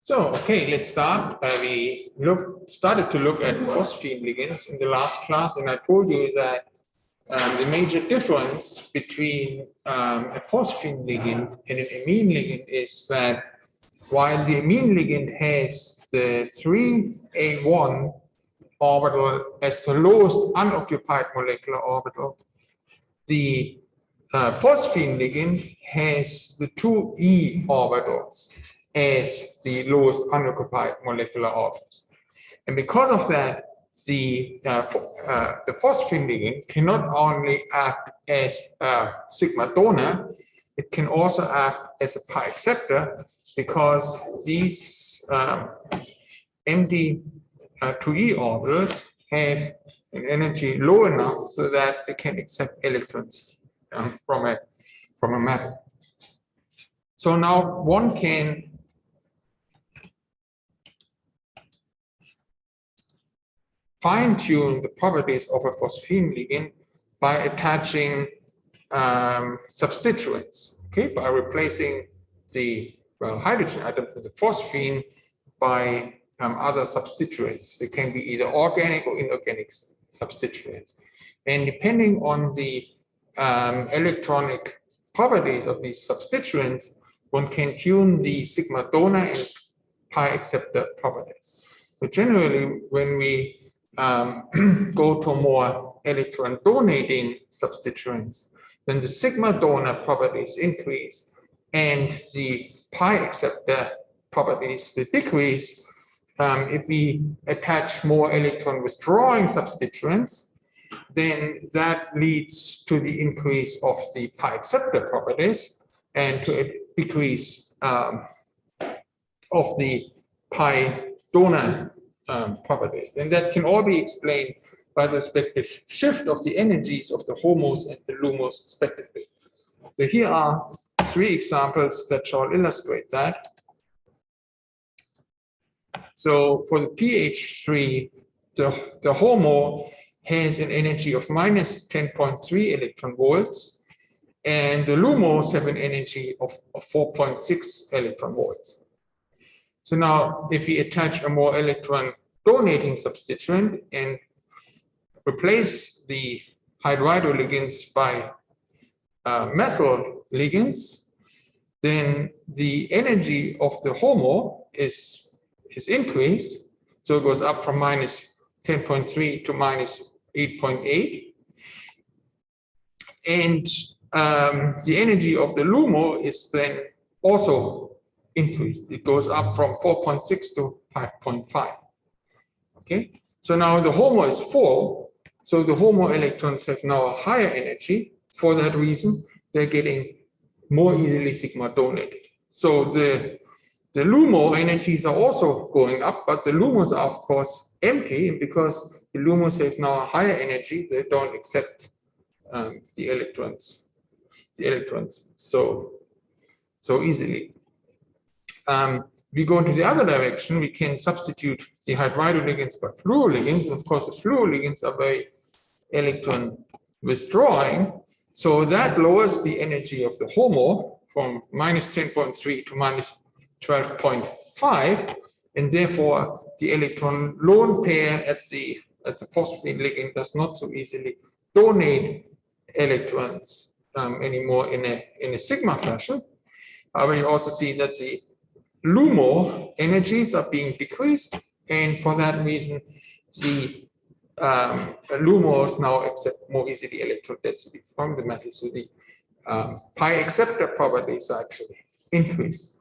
So, okay, let's start. We started to look at phosphine ligands in the last class, and I told you that the major difference between a phosphine ligand and an amine ligand is that while the amine ligand has the 3A1 orbital as the lowest unoccupied molecular orbital, the phosphine ligand has the 2E orbitals as the lowest unoccupied molecular orbitals. And because of that, the phosphine ligand cannot only act as a sigma donor, it can also act as a pi acceptor, because these empty 2E orbitals have an energy low enough so that they can accept electrons from a metal. So now one can fine-tune the properties of a phosphine ligand by attaching substituents, okay, by replacing the hydrogen atom with the phosphine by other substituents. They can be either organic or inorganic substituents. And depending on the electronic properties of these substituents, one can tune the sigma donor and pi acceptor properties. But generally, when we go to more electron donating substituents, then the sigma donor properties increase and the pi acceptor properties decrease. If we attach more electron withdrawing substituents, then that leads to the increase of the pi acceptor properties and to a decrease of the pi donor properties. And that can all be explained by the respective shift of the energies of the HOMOs and the LUMOs respectively. So here are three examples that shall illustrate that. So for the pH3, the HOMO has an energy of minus 10.3 electron volts, and the LUMOs have an energy of 4.6 electron volts. So now, if we attach a more electron donating substituent and replace the hydridoligands by methyl ligands, then the energy of the HOMO is increased. So it goes up from minus 10.3 to minus 8.8. And the energy of the LUMO is then also increased. It goes up from 4.6 to 5.5. Okay, so now the HOMO is full, so the HOMO electrons have now a higher energy. For that reason, they're getting more easily sigma donated. So the LUMO energies are also going up, but the LUMOs are of course empty, and because the LUMOs have now a higher energy, they don't accept the electrons so easily. We go into the other direction, we can substitute the hydridoligands by fluoroligands. Of course, the fluoroligands are very electron withdrawing, so that lowers the energy of the HOMO from minus 10.3 to minus 12.5, and therefore the electron lone pair at the phosphine ligand does not so easily donate electrons anymore in a sigma fashion. However, you also see that the LUMO energies are being decreased, and for that reason, the LUMOs now accept more easily electron density from the metal. So the pi acceptor properties are actually increased.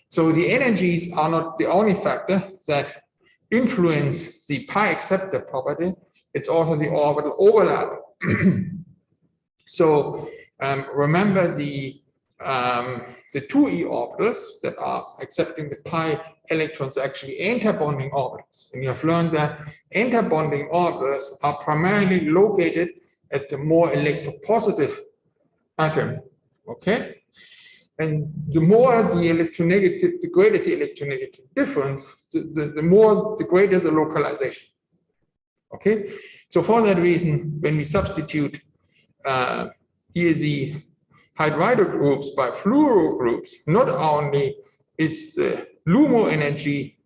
So the energies are not the only factor that influence the pi acceptor property, it's also the orbital overlap. So remember the 2E orbitals that are accepting the pi electrons are actually anti-bonding orbitals. And you have learned that anti-bonding orbitals are primarily located at the more electropositive atom. Okay? And the more the electronegative, the greater the electronegative difference, the greater the localization. Okay? So for that reason, when we substitute here the hydrido groups by fluoro groups, not only is the LUMO energy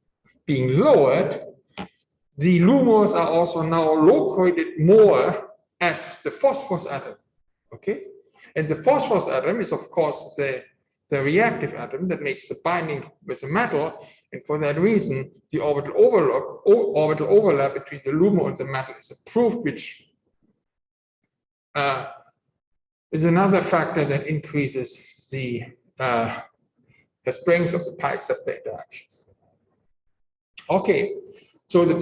being lowered, the LUMOs are also now located more at the phosphorus atom. Okay, and the phosphorus atom is of course the reactive atom that makes the binding with the metal, and for that reason the orbital overlap between the LUMO and the metal is improved, which is another factor that increases the strength of the pi acceptor interactions. Okay, so the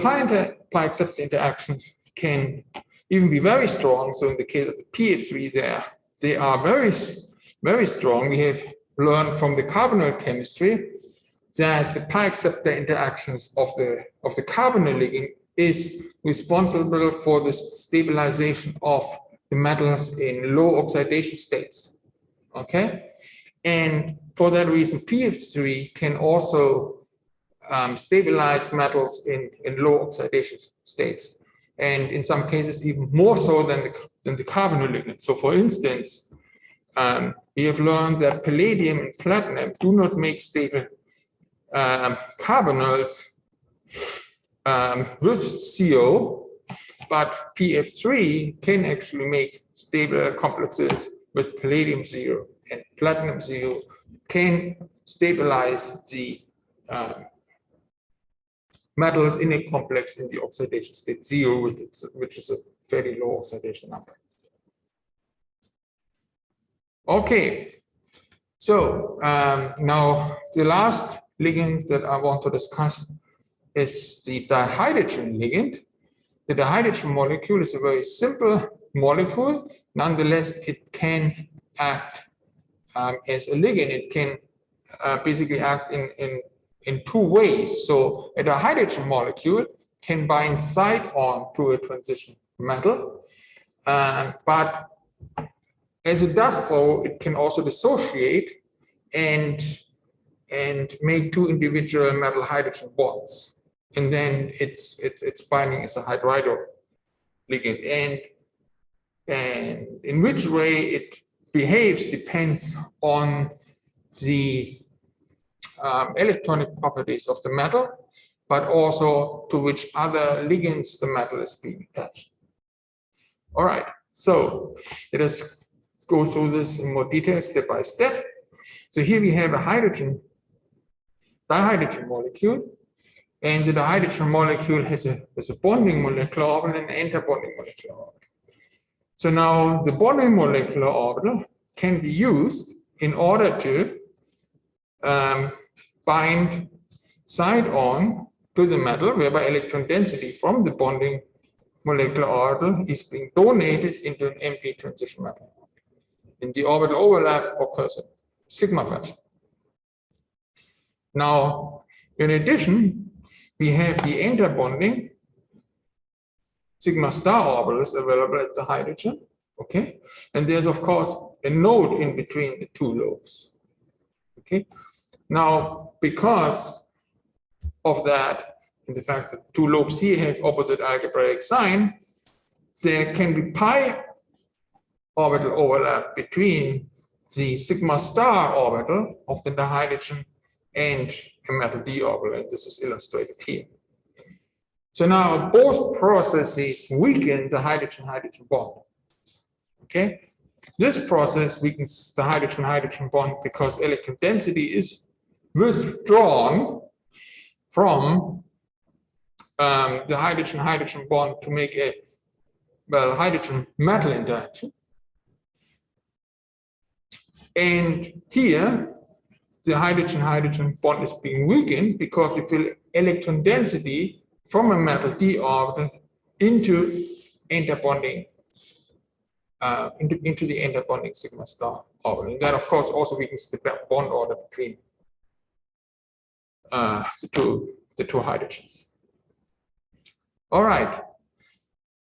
pi acceptor interactions can even be very strong. So in the case of the PF3, they are very strong. We have learned from the carbonyl chemistry that the pi acceptor interactions of the carbonyl ligand is responsible for the stabilization of the metals in low oxidation states. Okay, and for that reason, PF3 can also stabilize metals in low oxidation states, and in some cases even more so than the carbonyl ligand. So for instance, we have learned that palladium and platinum do not make stable carbonyls with CO, but PF3 can actually make stable complexes with palladium 0, and platinum 0 can stabilize the metals in a complex in the oxidation state 0, which is a fairly low oxidation number. Okay, so now the last ligand that I want to discuss is the dihydrogen ligand. The dihydrogen molecule is a very simple molecule. Nonetheless, it can act as a ligand. It can basically act in two ways. So a dihydrogen molecule can bind side-on to a transition metal, but as it does so, it can also dissociate and make two individual metal hydrogen bonds, and then its binding is a hydrido ligand. And in which way it behaves depends on the electronic properties of the metal, but also to which other ligands the metal is being attached. All right, so let us go through this in more detail step by step. So here we have a dihydrogen molecule, and the dihydrogen molecule has a bonding molecular orbital and an interbonding molecular orbital. So now the bonding molecular orbital can be used in order to bind side-on to the metal, whereby electron density from the bonding molecular orbital is being donated into an empty transition metal. In the orbital overlap occurs a sigma fashion. Now, in addition, we have the interbonding sigma star orbitals available at the hydrogen. Okay, and there's of course a node in between the two lobes. Okay, now because of that, and the fact that two lobes here have opposite algebraic sign, there can be pi orbital overlap between the sigma star orbital of the dihydrogen and a metal d orbital, and this is illustrated here. So now both processes weaken the hydrogen-hydrogen bond. Okay, this process weakens the hydrogen-hydrogen bond because electron density is withdrawn from the hydrogen-hydrogen bond to make a hydrogen-metal interaction. And here, the hydrogen-hydrogen bond is being weakened because we feel electron density from a metal d orbital into interbonding, into the interbonding sigma star orbital. And that, of course, also weakens the bond order between the two hydrogens. All right.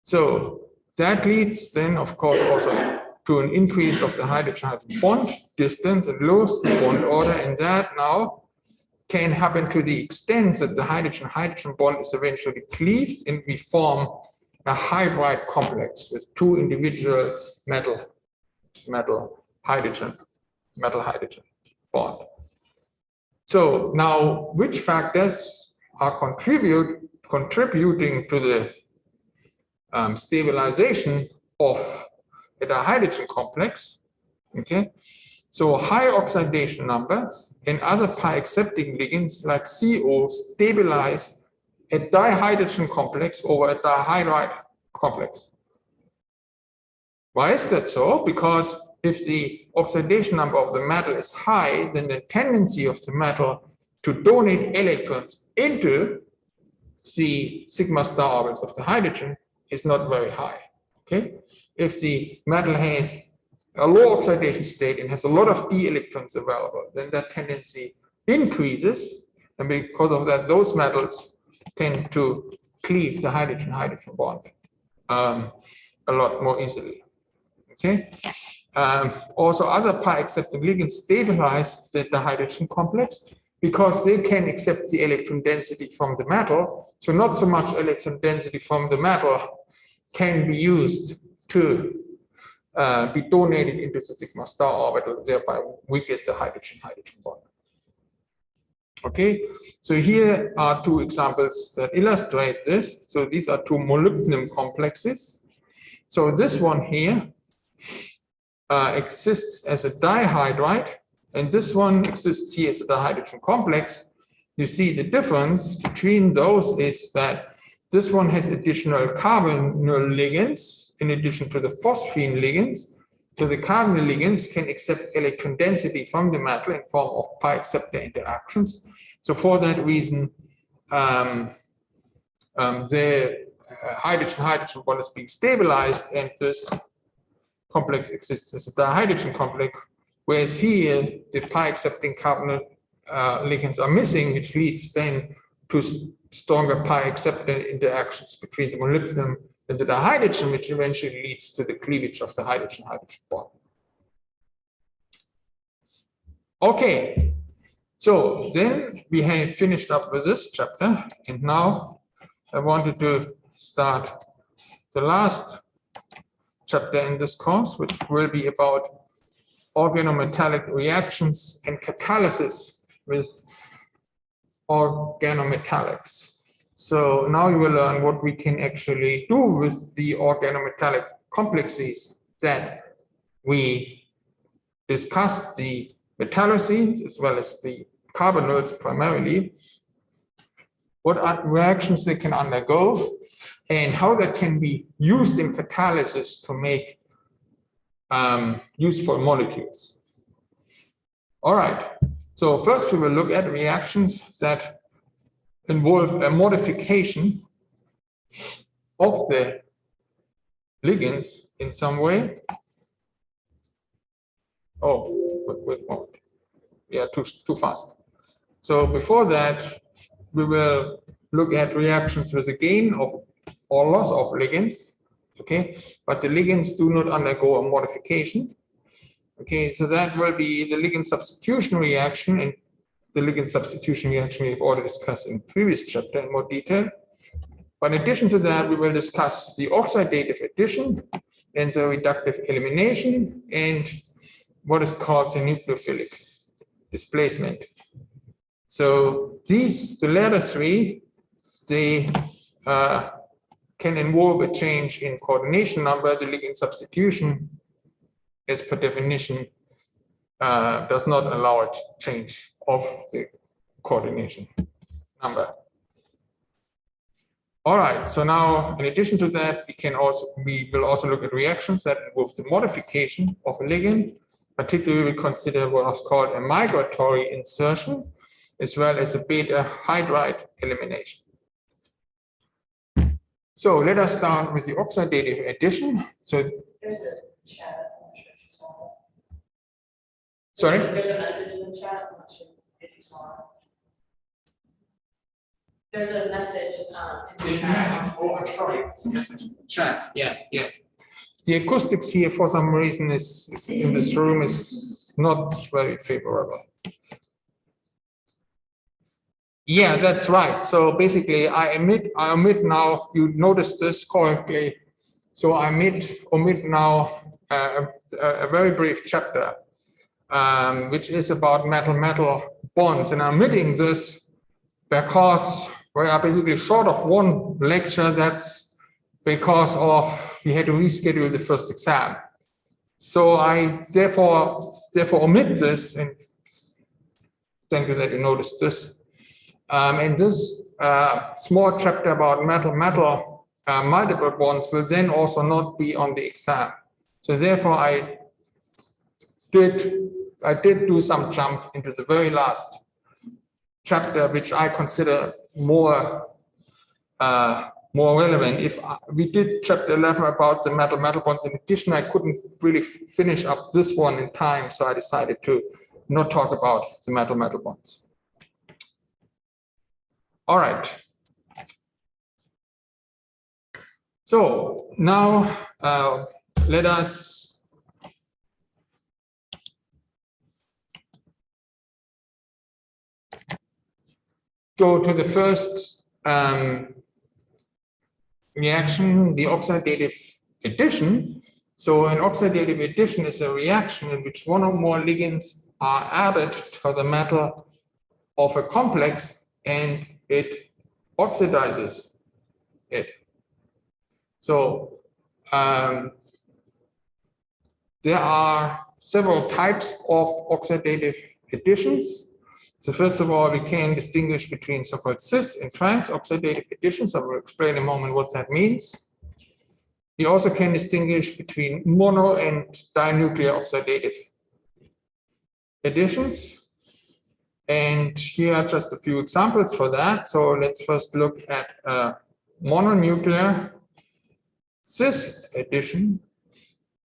So that leads then, of course, also to an increase of the hydrogen-hydrogen bond distance and lowers the bond order, and that now can happen to the extent that the hydrogen-hydrogen bond is eventually cleaved and we form a hydride complex with two individual metal hydrogen bond. So now, which factors are contributing to the stabilization of the dihydrogen complex? Okay, so high oxidation numbers and other pi-accepting ligands like CO stabilize a dihydrogen complex over a dihydride complex. Why is that so? Because if the oxidation number of the metal is high, then the tendency of the metal to donate electrons into the sigma star orbitals of the hydrogen is not very high. Okay, if the metal has a low oxidation state and has a lot of d electrons available, then that tendency increases, and because of that, those metals tend to cleave the hydrogen-hydrogen bond a lot more easily. Okay. Also, other pi-accepting ligands stabilize the hydrogen complex because they can accept the electron density from the metal. So not so much electron density from the metal can be used to be donated into the sigma star orbital. Thereby, we get the hydrogen-hydrogen bond. Okay, so here are two examples that illustrate this. So these are two molybdenum complexes. So this one here exists as a dihydride, and this one exists here as a dihydrogen complex. You see the difference between those is that this one has additional carbonyl ligands in addition to the phosphine ligands. So the carbonyl ligands can accept electron density from the metal in form of pi-acceptor interactions. So for that reason, the hydrogen-hydrogen bond is being stabilized, and this complex exists as a dihydrogen complex, whereas here the pi-accepting carbonyl ligands are missing, which leads then to stronger pi-acceptor interactions between the molybdenum and the dihydrogen, which eventually leads to the cleavage of the hydrogen-hydrogen bond. Okay, so then we have finished up with this chapter, and now I wanted to start the last chapter in this course, which will be about organometallic reactions and catalysis with organometallics. So now you will learn what we can actually do with the organometallic complexes that we discussed, the metallocenes as well as the carbonyls primarily, what reactions they can undergo, and how that can be used in catalysis to make useful molecules. All right, so first we will look at reactions that involve a modification of the ligands in some way. Oh, wait a moment. Yeah, too fast. So before that, we will look at reactions with a gain of or loss of ligands. Okay, but the ligands do not undergo a modification. Okay, so that will be the ligand substitution reaction, and the ligand substitution reaction we have already discussed in the previous chapter in more detail. But in addition to that, we will discuss the oxidative addition and the reductive elimination and what is called the nucelophilic displacement. So these, the latter three, they can involve a change in coordination number. The ligand substitution, as per definition, does not allow a change of the coordination number. All right, so now in addition to that, we will also look at reactions that involve the modification of a ligand. Particularly, we consider what is called a migratory insertion, as well as a beta-hydride elimination. So let us start with the oxidative addition. So there's a chat. I'm not sure if you saw it. Sorry? There's a message in the chat. I'm not sure if you saw it. There's a message in the chat. Oh, I'm sorry. It's a message in the chat. Yeah. The acoustics here, for some reason, is in this room is not very favorable. Yeah, that's right. So basically, I omit now. You noticed this correctly. So I omit now a very brief chapter, which is about metal-metal bonds, and I'm omitting this because we are basically short of one lecture. That's because we had to reschedule the first exam. So I therefore omit this, and thank you that you noticed this. And this small chapter about metal-metal multiple bonds will then also not be on the exam. So therefore I did do some jump into the very last chapter, which I consider more relevant. If we did chapter 11 about the metal-metal bonds in addition, I couldn't really finish up this one in time, so I decided to not talk about the metal-metal bonds. All right. So now let us go to the first reaction, the oxidative addition. So an oxidative addition is a reaction in which one or more ligands are added to the metal of a complex and it oxidizes it. So there are several types of oxidative additions. So first of all, we can distinguish between so-called cis and trans oxidative additions. I will explain in a moment what that means. We also can distinguish between mono and dinuclear oxidative additions. And here are just a few examples for that. So let's first look at mononuclear cis addition.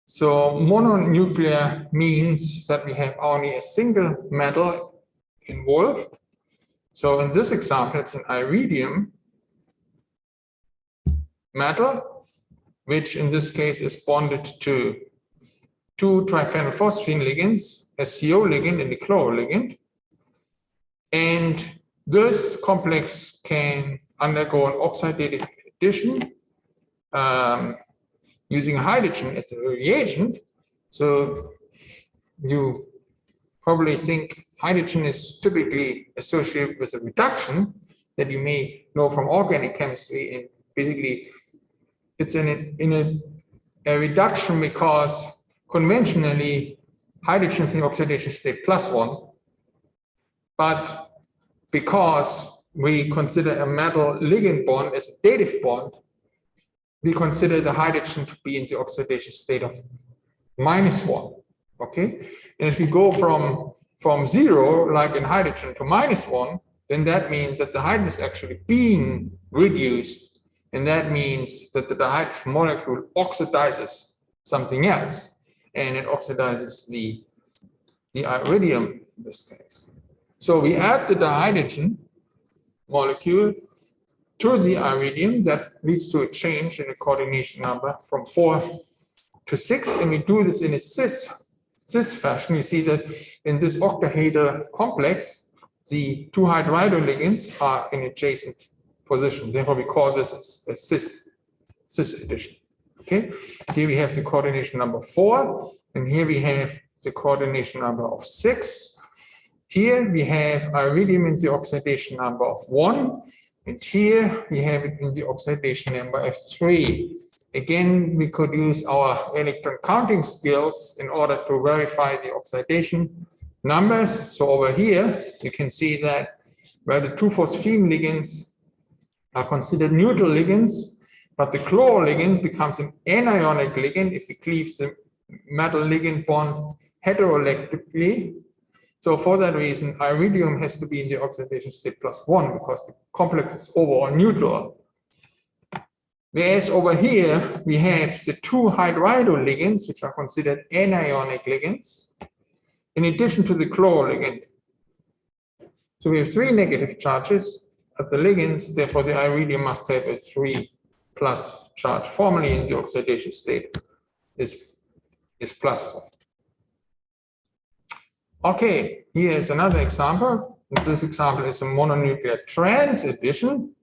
So mononuclear means that we have only a single metal involved. So in this example, it's an iridium metal, which in this case is bonded to two triphenylphosphine ligands, a CO ligand and a chloro ligand. And this complex can undergo an oxidative addition using hydrogen as a reagent. So you probably think hydrogen is typically associated with a reduction that you may know from organic chemistry. And basically, it's in a reduction because conventionally hydrogen is in the oxidation state +1. But because we consider a metal ligand bond as a dative bond, we consider the hydrogen to be in the oxidation state of -1. Okay, and if you go from 0, like in hydrogen, to -1, then that means that the hydrogen is actually being reduced, and that means that the dihydrogen molecule oxidizes something else, and it oxidizes the iridium in this case. So we add the dihydrogen molecule to the iridium. That leads to a change in the coordination number from 4 to 6, and we do this in a cis fashion. You see that in this octahedral complex, the two hydridoligands are in adjacent position. Therefore, we call this a cis addition. Okay, so here we have the coordination number 4, and here we have the coordination number of 6. Here we have iridium in the oxidation number of 1, and here we have it in the oxidation number of 3. Again, we could use our electron counting skills in order to verify the oxidation numbers. So over here, you can see that where the two phosphine ligands are considered neutral ligands, but the chloro ligand becomes an anionic ligand if we cleave the metal ligand bond heterolectively. So for that reason, iridium has to be in the oxidation state +1 because the complex is overall neutral. Whereas over here, we have the two hydridoligands, which are considered anionic ligands, in addition to the chloro ligand. So we have 3 negative charges at the ligands, therefore the iridium must have a 3+ charge. Formally in the oxidation state is +1. Okay, here is another example. This example is a mononuclear trans addition.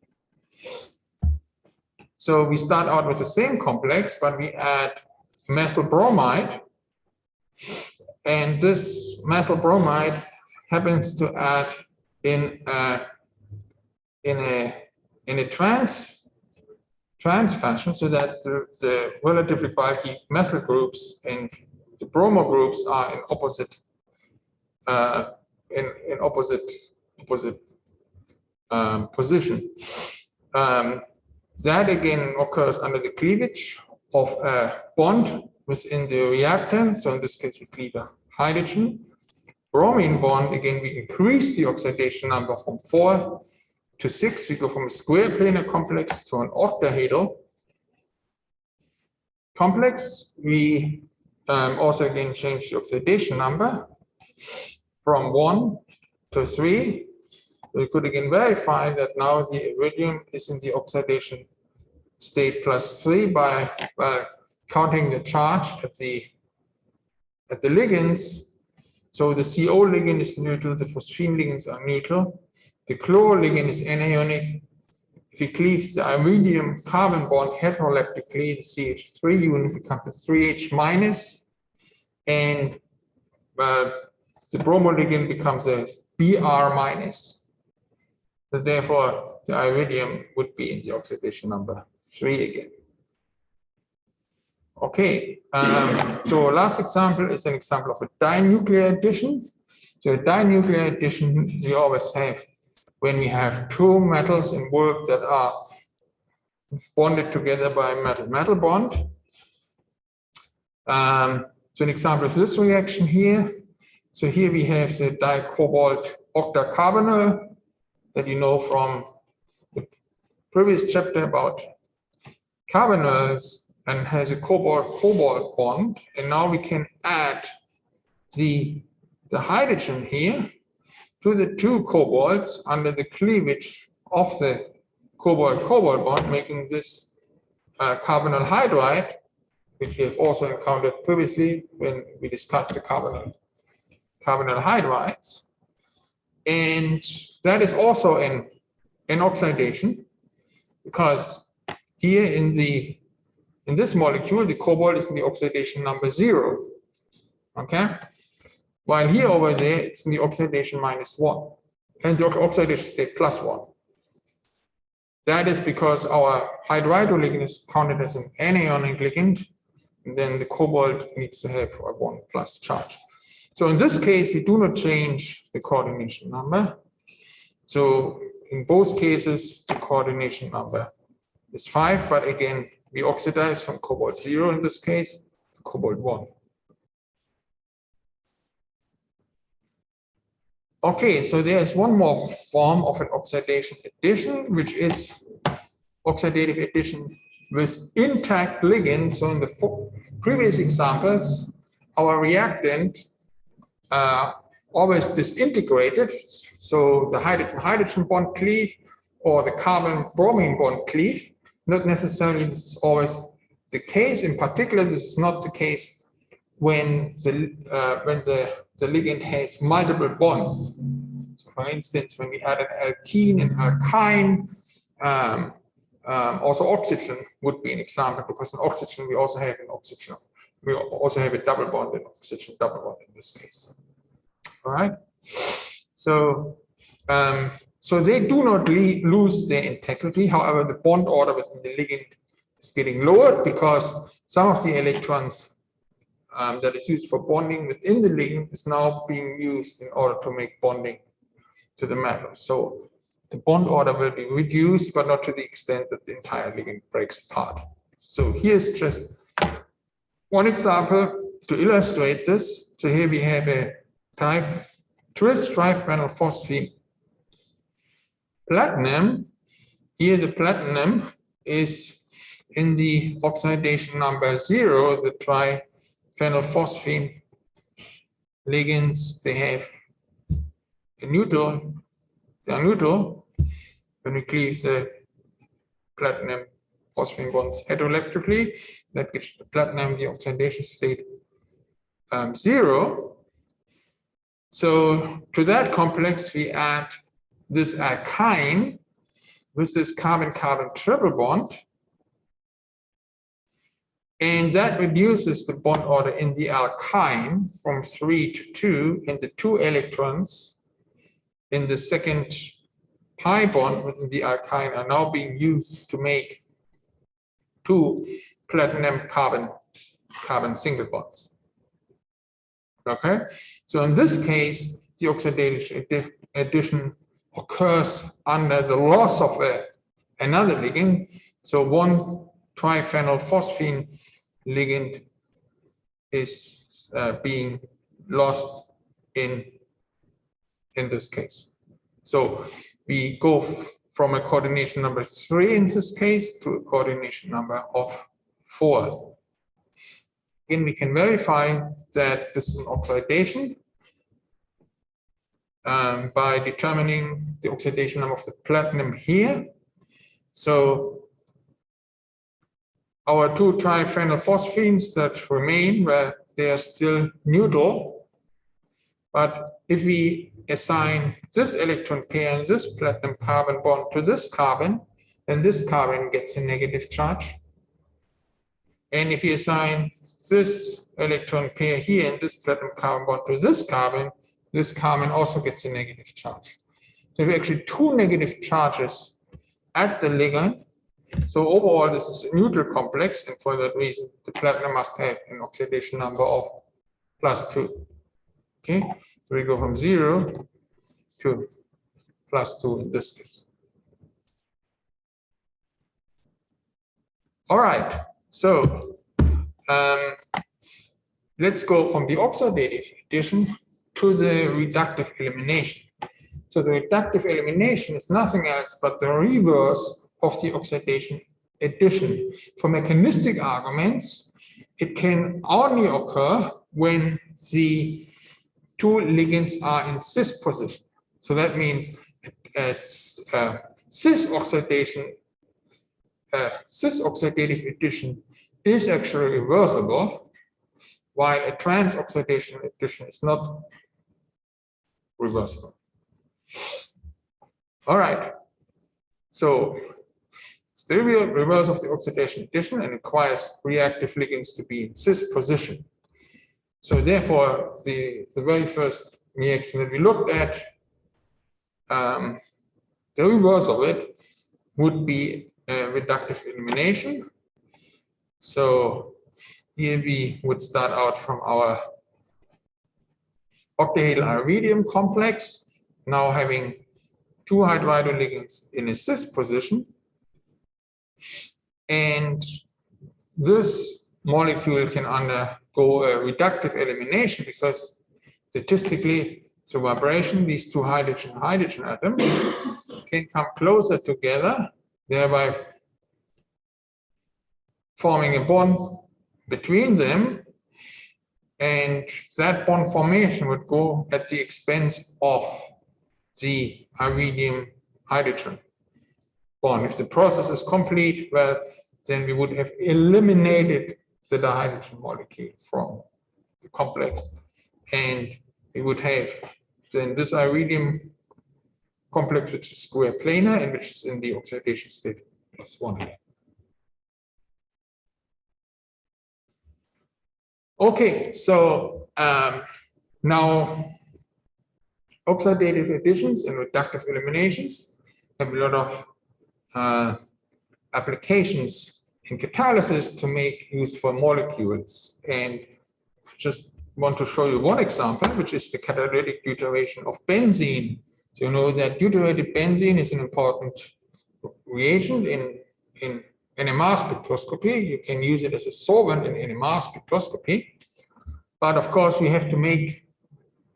So we start out with the same complex, but we add methyl bromide. And this methyl bromide happens to add in a trans fashion, so that the relatively bulky methyl groups and the bromo groups are in opposite position. That again occurs under the cleavage of a bond within the reactant. So in this case, we cleave a hydrogen. Bromine bond, again, we increase the oxidation number from 4 to 6. We go from a square planar complex to an octahedral complex. We also again change the oxidation number from 1 to 3. We could again verify that now the iridium is in the oxidation state +3 by counting the charge at the ligands. So the CO ligand is neutral, the phosphine ligands are neutral, the chloro ligand is anionic. If you cleave the iridium carbon bond heterolaptically, the CH3 unit becomes a 3H minus, and the bromo ligand becomes a Br minus. So therefore, the iridium would be in the oxidation number 3 again. Okay, so last example is an example of a dinuclear addition. So a dinuclear addition we always have when we have two metals in work that are bonded together by a metal-metal bond. So an example of this reaction here. So here we have the dicobalt octacarbonyl that you know from the previous chapter about carbonyls, and has a cobalt bond, and now we can add the hydrogen here to the two cobalts under the cleavage of the cobalt bond, making this carbonyl hydride, which we have also encountered previously when we discussed the carbonyl hydrides. And that is also an oxidation, because here in this molecule, the cobalt is in the oxidation number 0, okay? While here over there, it's in the oxidation -1, and the oxidation state +1. That is because our hydridoligand is counted as an anionic ligand, and then the cobalt needs to have a 1+ charge. So in this case, we do not change the coordination number. So in both cases, the coordination number is 5, but again, we oxidize from cobalt 0 in this case to cobalt 1. Okay, so there is one more form of an oxidation addition, which is oxidative addition with intact ligands. So in the previous examples, our reactant always disintegrated. So the hydrogen bond cleave or the carbon-bromine bond cleave. Not necessarily this is always the case. In particular, this is not the case when the ligand has multiple bonds. So for instance, when we add an alkene and alkyne, also oxygen would be an example, because in oxygen we also have a double bond in oxygen, double bond in this case. All right. So so they do not lose their integrity. However, the bond order within the ligand is getting lowered, because some of the electrons that is used for bonding within the ligand is now being used in order to make bonding to the metal. So the bond order will be reduced, but not to the extent that the entire ligand breaks apart. So here's just one example to illustrate this. So here we have a tris triphenyl phosphine platinum. Here the platinum is in the oxidation number 0, the triphenyl phosphine ligands, they have a neutral, they are neutral. When we cleave the platinum phosphine bonds heterolaptically, that gives the platinum the oxidation state 0. So to that complex, we add this alkyne with this carbon-carbon triple bond, and that reduces the bond order in the alkyne from 3 to 2, and the 2 electrons in the second pi bond within the alkyne are now being used to make two platinum carbon single bonds. Okay, so in this case, the oxidation addition occurs under the loss of another ligand. So one triphenylphosphine ligand is being lost in this case. So we go from a coordination number 3 in this case to a coordination number of 4. Again, we can verify that this is an oxidation by determining the oxidation number of the platinum here. So our two triphenylphosphines that remain, where they are still neutral. But if we assign this electron pair and this platinum carbon bond to this carbon, then this carbon gets a negative charge. And if you assign this electron pair here and this platinum carbon bond to this carbon also gets a negative charge. So we have actually two negative charges at the ligand. So overall, this is a neutral complex, and for that reason, the platinum must have an oxidation number of +2. Okay, so we go from 0 to +2 in this case. All right, so let's go from the oxidative addition to the reductive elimination. So the reductive elimination is nothing else but the reverse of the oxidation addition. For mechanistic arguments, it can only occur when the two ligands are in cis position. So that means cis oxidative addition is actually reversible, while a trans oxidation addition is not reversible. All right, so it's the reverse of the oxidation addition and requires reactive ligands to be in cis position. So therefore, the very first reaction that we looked at, the reverse of it would be a reductive elimination. So here we would start out from our octahedral iridium complex, now having two hydridoligands in a cis position. And this molecule can undergo a reductive elimination because statistically, through vibration, these two hydrogen atoms can come closer together, thereby forming a bond between them. And that bond formation would go at the expense of the iridium hydrogen bond. If the process is complete, well, then we would have eliminated the dihydrogen molecule from the complex, and we would have then this iridium complex, which is square planar and which is in the oxidation state +1 again. Okay, so now oxidative additions and reductive eliminations have a lot of applications in catalysis to make useful molecules. And I just want to show you one example, which is the catalytic deuteration of benzene. So you know that deuterated benzene is an important reagent in NMR spectroscopy. You can use it as a solvent in NMR spectroscopy. But of course, we have to make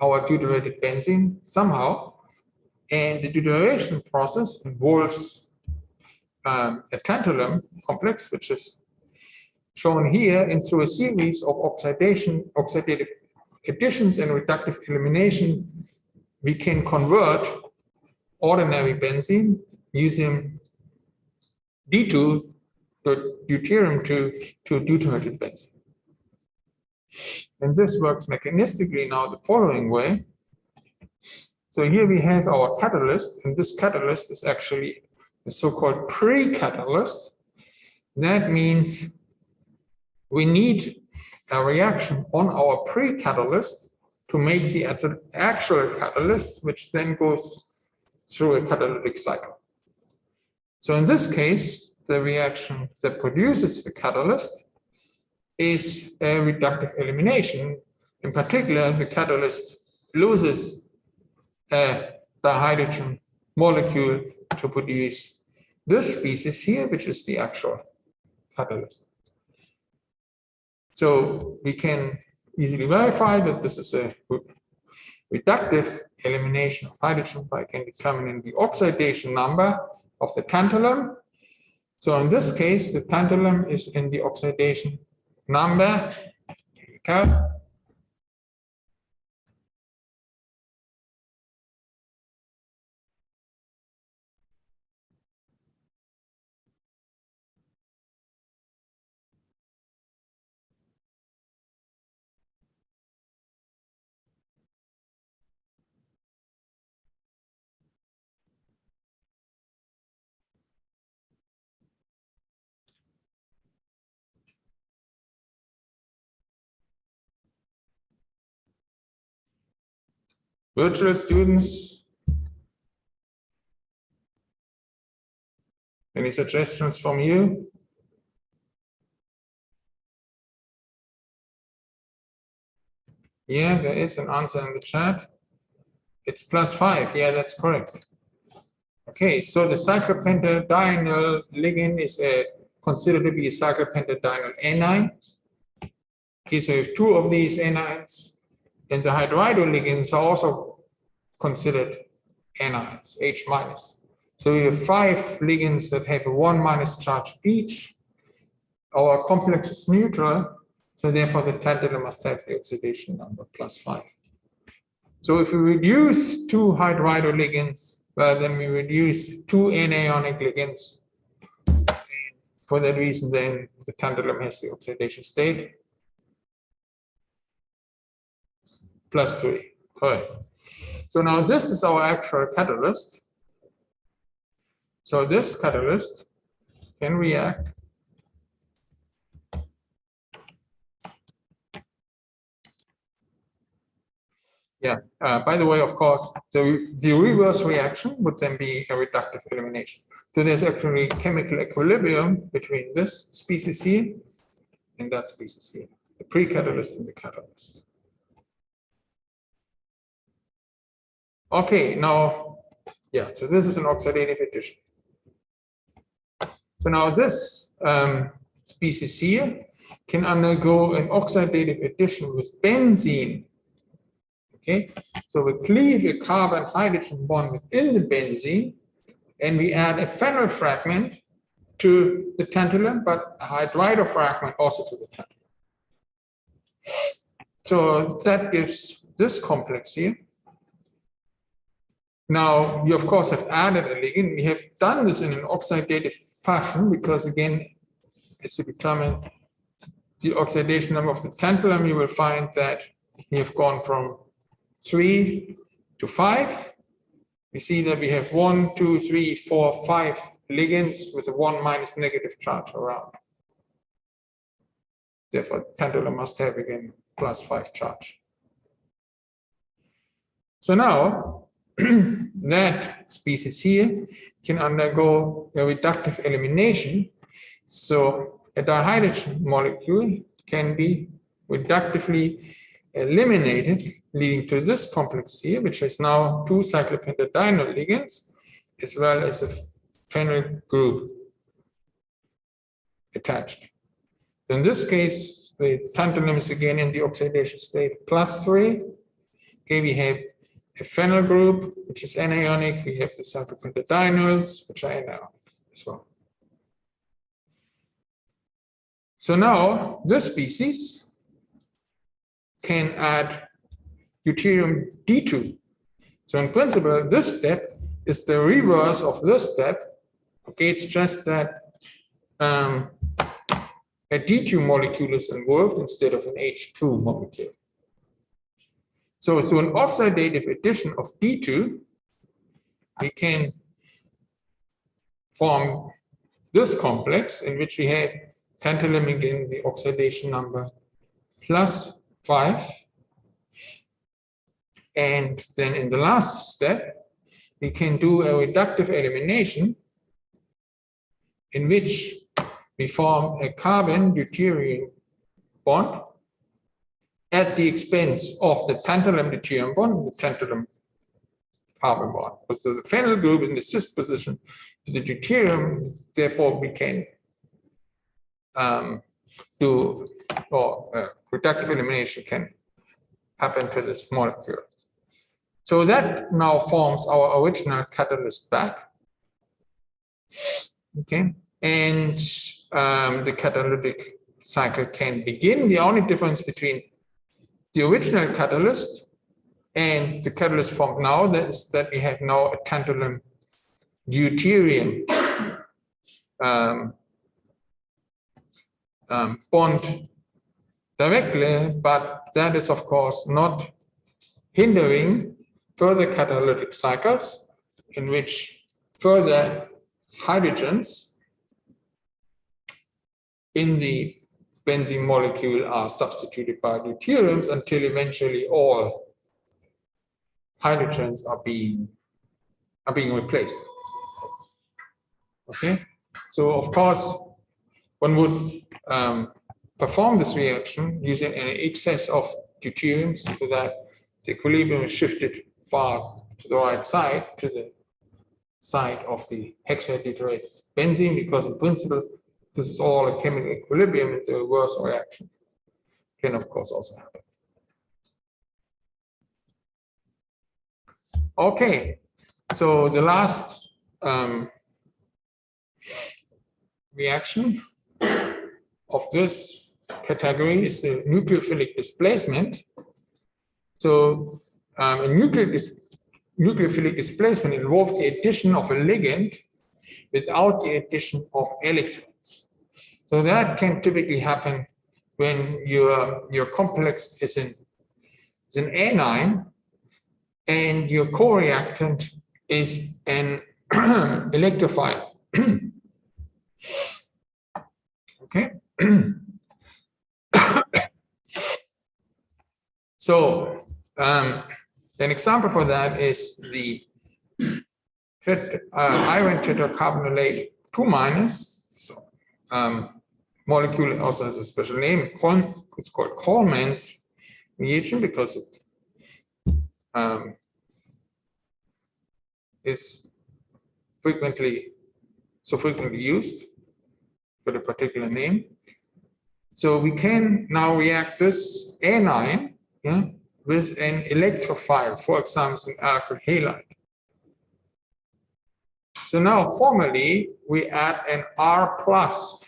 our deuterated benzene somehow. And the deuteration process involves a tantalum complex, which is shown here, and through a series of oxidative additions and reductive elimination, we can convert ordinary benzene using D2 deuterium to deuterated benzene. And this works mechanistically now the following way. So here we have our catalyst, and this catalyst is actually the so-called pre-catalyst. That means we need a reaction on our pre-catalyst to make the actual catalyst, which then goes through a catalytic cycle. So in this case, the reaction that produces the catalyst is a reductive elimination. In particular, the catalyst loses a dihydrogen molecule to produce this species here, which is the actual catalyst. So we can easily verify that this is a reductive elimination of hydrogen by determining the oxidation number of the tantalum. So in this case, the tantalum is in the oxidation number. Here we go. Virtual students, any suggestions from you? Yeah, there is an answer in the chat. It's +5. Yeah, that's correct. Okay, so the cyclopentadienyl ligand is considered to be a cyclopentadienyl anion. Okay, so if two of these anions, and the hydridoligands are also considered anions, H-. So we have 5 ligands that have a 1- charge each. Our complex is neutral, so therefore the tantalum must have the oxidation number +5. So if we reduce 2 hydridoligands, well, then we reduce 2 anionic ligands. And for that reason, then the tantalum has the oxidation state +3, correct. So now this is our actual catalyst. So this catalyst can react by the way, of course, the reverse reaction would then be a reductive elimination. So there's actually chemical equilibrium between this species here and that species here, the pre-catalyst and the catalyst. Okay, now, so this is an oxidative addition. So now this species here can undergo an oxidative addition with benzene. Okay, so we cleave a carbon-hydrogen bond within the benzene, and we add a phenyl fragment to the tantalum, but a hydrido fragment also to the tantalum. So that gives this complex here. Now, you of course have added a ligand. We have done this in an oxidative fashion because, again, as you determine the oxidation number of the tantalum, you will find that we have gone from 3 to 5. We see that we have 1, 2, 3, 4, 5 ligands with a 1- negative charge around. Therefore, tantalum must have again +5 charge. So now that species here can undergo a reductive elimination. So a dihydrogen molecule can be reductively eliminated, leading to this complex here, which has now 2 cyclopentadienyl ligands, as well as a phenyl group attached. So in this case, the tantalum is again in the oxidation state +3. Okay, we have a phenyl group, which is anionic. We have the cyclopentadienyls, which are anionic as well. So now this species can add deuterium D2. So in principle, this step is the reverse of this step. Okay, it's just that a D2 molecule is involved instead of an H2 molecule. So through an oxidative addition of D2, we can form this complex in which we have tantalum again, the oxidation number +5. And then in the last step, we can do a reductive elimination in which we form a carbon-deuterium bond at the expense of the tantalum-deuterium bond and the tantalum-carbon bond. So the phenyl group is in the cis position to the deuterium, therefore we can do, or reductive elimination can happen to this molecule. So that now forms our original catalyst back. Okay, and the catalytic cycle can begin. The only difference between the original catalyst and the catalyst formed now is that we have now a tantalum deuterium bond directly, but that is of course not hindering further catalytic cycles in which further hydrogens in the benzene molecule are substituted by deuteriums until eventually all hydrogens are being replaced. Okay, so of course one would perform this reaction using an excess of deuteriums so that the equilibrium is shifted far to the right side, to the side of the hexadeterate benzene, because in principle this is all a chemical equilibrium, and the reverse reaction can of course also happen. Okay, so the last reaction of this category is the nucleophilic displacement. So a nucleophilic displacement involves the addition of a ligand without the addition of electrons. So that can typically happen when your complex is an anion and your co-reactant is an electrophile. Okay. So an example for that is the iron tetracarbonylate 2-. So molecule also has a special name. It's called Coleman's reagent because it is frequently used for the particular name. So we can now react this anion, yeah, with an electrophile, for example, an alkyl halide. So now formally we add an R+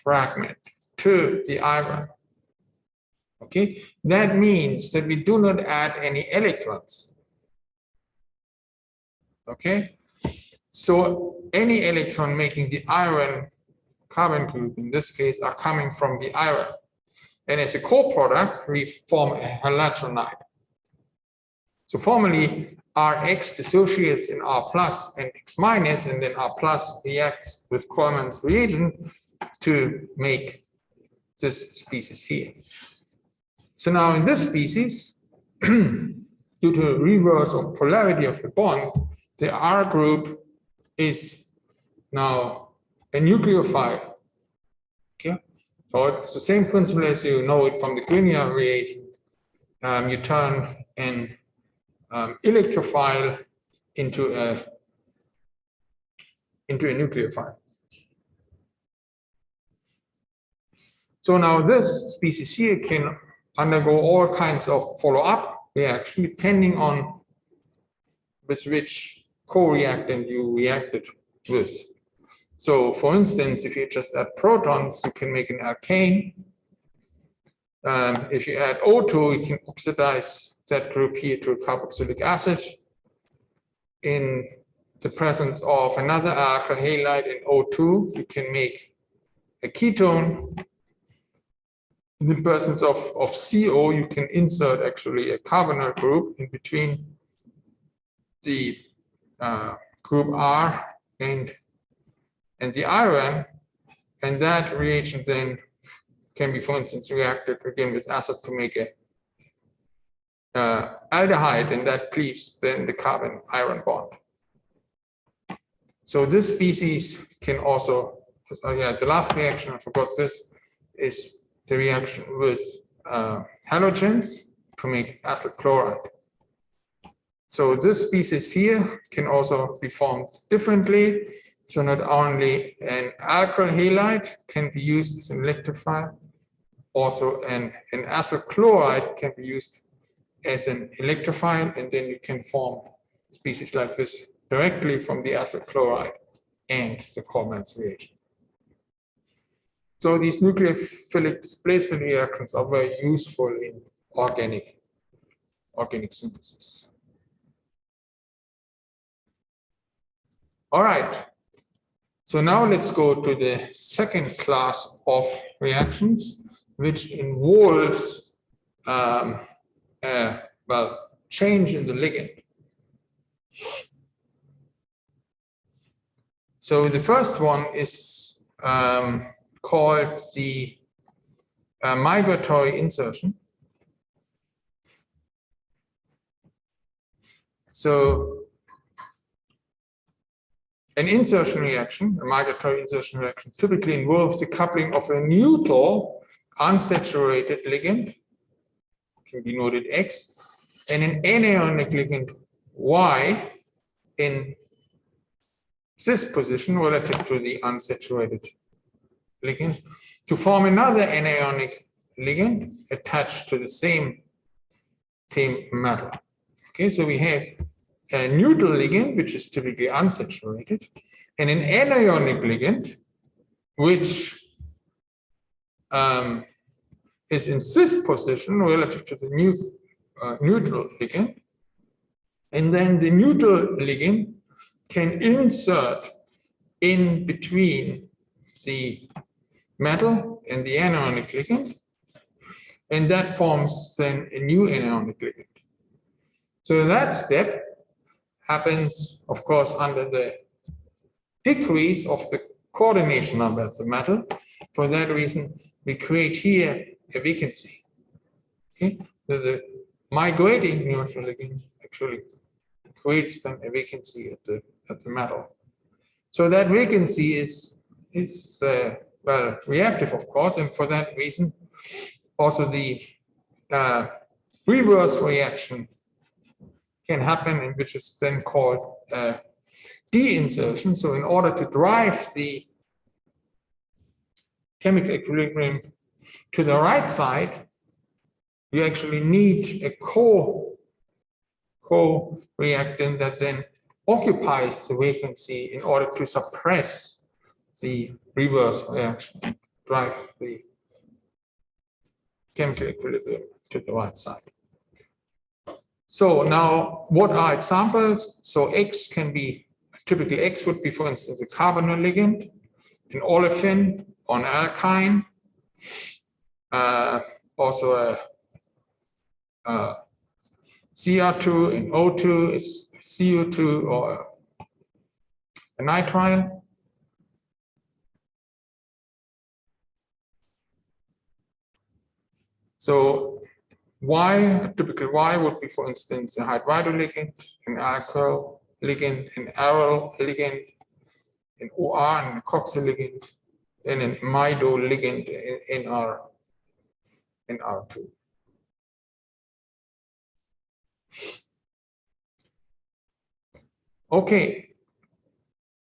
fragment to the iron. Okay, that means that we do not add any electrons. Okay, so any electron making the iron carbon group in this case are coming from the iron, and as a co-product we form a halogenide. So formally Rx dissociates in R+ and X-, and then R+ reacts with Coleman's reagent to make this species here. So now in this species, due to reverse of polarity of the bond, the R group is now a nucleophile. Okay, so it's the same principle as you know it from the Grignard reagent. You turn an electrophile into a nucleophile. So now this species here can undergo all kinds of follow-up reaction depending on with which co-reactant you reacted with. So for instance, if you just add protons, you can make an alkane. If you add O2, you can oxidize that group here to a carboxylic acid. In the presence of another alkyl halide in O2, you can make a ketone. In the presence of CO, you can insert actually a carbonyl group in between the group R and the iron, and that reagent then can be, for instance, reacted again with acid to make aldehyde, and that cleaves then the carbon-iron bond. So this species can also, the last reaction, I forgot this, is the reaction with halogens to make acyl chloride. So this species here can also be formed differently. So not only an alkyl halide can be used as an electrophile, also an acyl chloride can be used as an electrophile, and then you can form species like this directly from the acyl chloride and the Coleman's reagent. So these nucleophilic displacement reactions are very useful in organic synthesis. All right. So now let's go to the second class of reactions, which involves change in the ligand. So the first one is called the migratory insertion. So an insertion reaction, a migratory insertion reaction, typically involves the coupling of a neutral unsaturated ligand, can be noted X, and an anionic ligand Y in cis position relative to the unsaturated ligand to form another anionic ligand attached to the same metal. Okay, so we have a neutral ligand, which is typically unsaturated, and an anionic ligand, which is in cis position relative to the neutral ligand. And then the neutral ligand can insert in between the metal and the anionic ligand, and that forms then a new anionic ligand. So that step happens, of course, under the decrease of the coordination number of the metal. For that reason, we create here a vacancy. Okay, so the migrating neutral ligand actually creates then a vacancy at the metal. So that vacancy is well, reactive, of course, and for that reason, also the reverse reaction can happen, and which is then called de-insertion. So in order to drive the chemical equilibrium to the right side, you actually need a co-reactant that then occupies the vacancy in order to suppress the reverse reaction, drive the chemical equilibrium to the right side. So now, what are examples? So X can be, typically X would be, for instance, a carbonyl ligand, an olefin or an alkyne, also a Cr2 and O2 is CO2 or a nitrile. So Y, a typical Y would be, for instance, a hydridoligand, an alkyl ligand, an aryl ligand, an OR and a coxyl ligand, and an amido ligand in R2. Okay,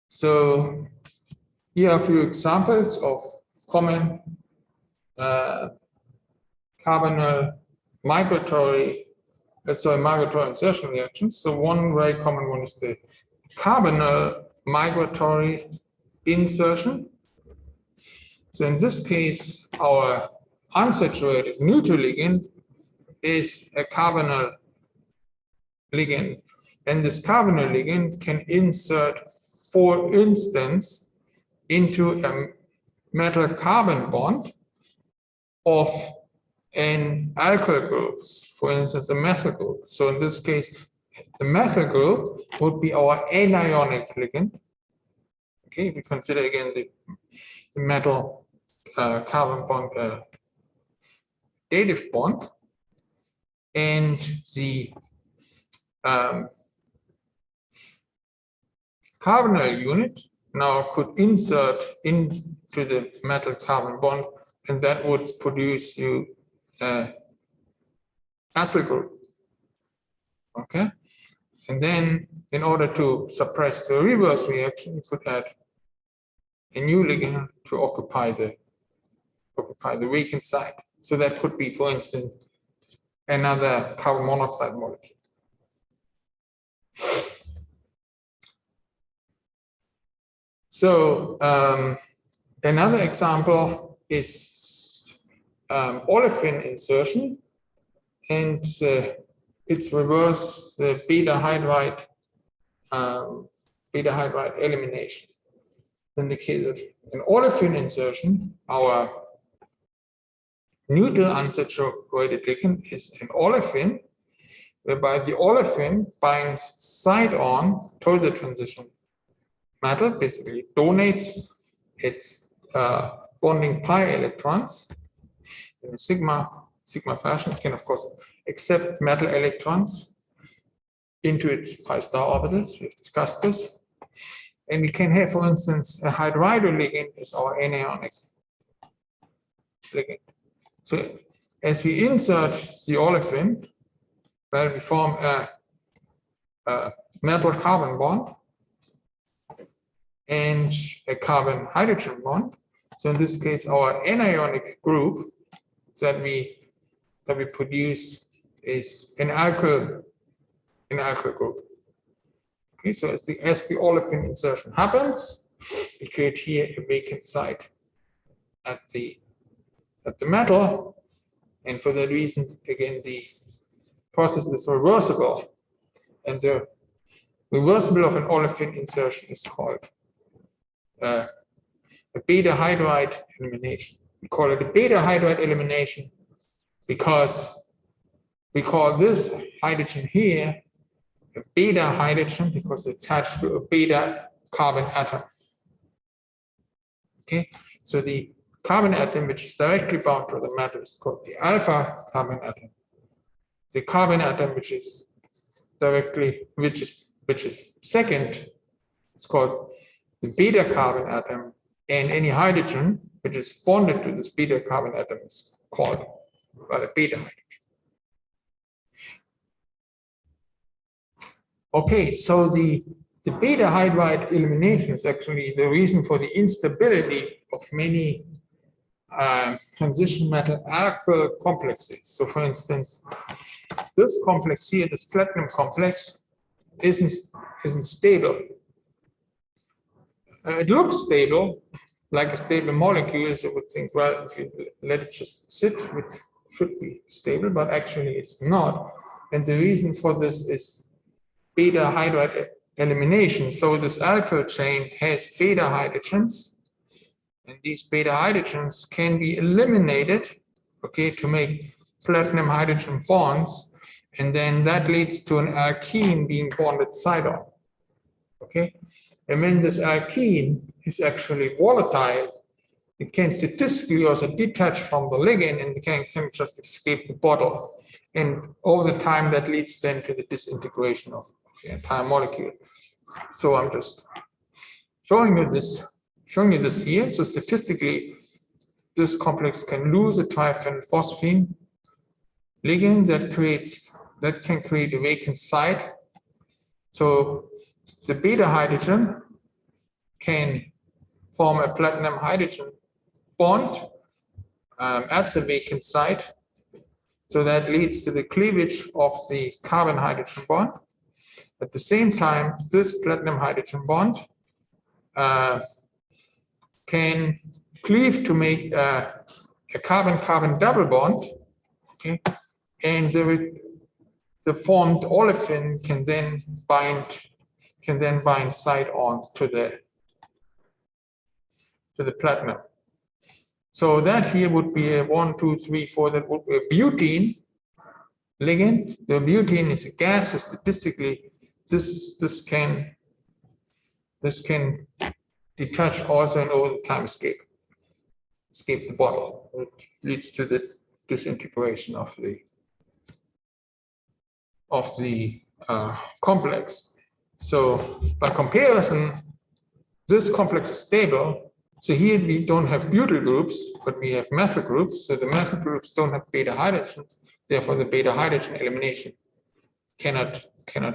so here are a few examples of common carbonyl migratory insertion reactions. So one very common one is the carbonyl migratory insertion. So in this case, our unsaturated neutral ligand is a carbonyl ligand, and this carbonyl ligand can insert, for instance, into a metal carbon bond of an alkyl group, for instance, a methyl group. So in this case, the methyl group would be our anionic ligand. Okay, we consider again the metal carbon bond dative bond. and the carbonyl unit now could insert into the metal carbon bond, and that would produce you acyl group. Okay, and then in order to suppress the reverse reaction, you could add a new ligand to occupy the vacant site. So that could be, for instance, another carbon monoxide molecule. So another example is olefin insertion, and it's reverse the beta-hydride elimination. In the case of an olefin insertion, our neutral unsaturated ligand is an olefin, whereby the olefin binds side on to the transition metal, basically donates its bonding pi electrons in a sigma fashion. It can of course accept metal electrons into its pi star orbitals. We've discussed this. And we can have, for instance, a hydrido ligand is our anionic ligand. So as we insert the olefin, well, we form a metal carbon bond and a carbon hydrogen bond. So in this case, our anionic group that we produce is an alkyl group. Okay, so as the olefin insertion happens, we create here a vacant site at the metal, and for that reason, again, the process is reversible, and the reversible of an olefin insertion is called a beta-hydride elimination. We call it a beta-hydride elimination because we call this hydrogen here a beta hydrogen because it's attached to a beta carbon atom. Okay, so the carbon atom which is directly bound to the metal is called the alpha carbon atom. The carbon atom which is second is called the beta carbon atom, and any hydrogen which is bonded to this beta carbon atom is called a beta hydrogen. Okay, so the beta-hydride elimination is actually the reason for the instability of many transition metal alkyl complexes. So for instance, this complex here, this platinum complex, isn't stable. It looks stable, like a stable molecule, so you would think, well, if you let it just sit, it should be stable, but actually it's not. And the reason for this is beta-hydride elimination. So this alkyl chain has beta hydrogens, and these beta hydrogens can be eliminated, okay, to make platinum hydrogen bonds, and then that leads to an alkene being bonded side on. Okay, and when this alkene is actually volatile, it can statistically also detach from the ligand and can just escape the bottle. And over the time, that leads then to the disintegration of the entire molecule. So I'm just showing you this here. So statistically, this complex can lose a triphenphosphine ligand that can create a vacant site. So the beta hydrogen can form a platinum hydrogen bond at the vacant site. So that leads to the cleavage of the carbon hydrogen bond. At the same time, this platinum hydrogen bond can cleave to make a carbon-carbon double bond, okay? And the formed olefin can then bind side on to the platinum. So that here would be a 1, 2, 3, 4. That would be a butene ligand. The butene is a gas, so statistically, this can detach also and over the time escape the bottle, which leads to the disintegration of of the complex. So by comparison, this complex is stable. So here we don't have butyl groups, but we have methyl groups. So the methyl groups don't have beta hydrogens. Therefore, the beta hydrogen elimination cannot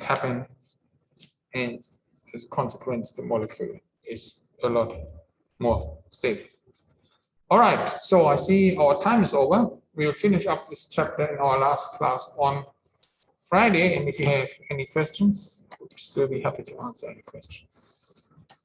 happen. And as a consequence, the molecule is a lot more stable. All right, so I see our time is over. We'll finish up this chapter in our last class on Friday. And if you have any questions, we'll still be happy to answer any questions.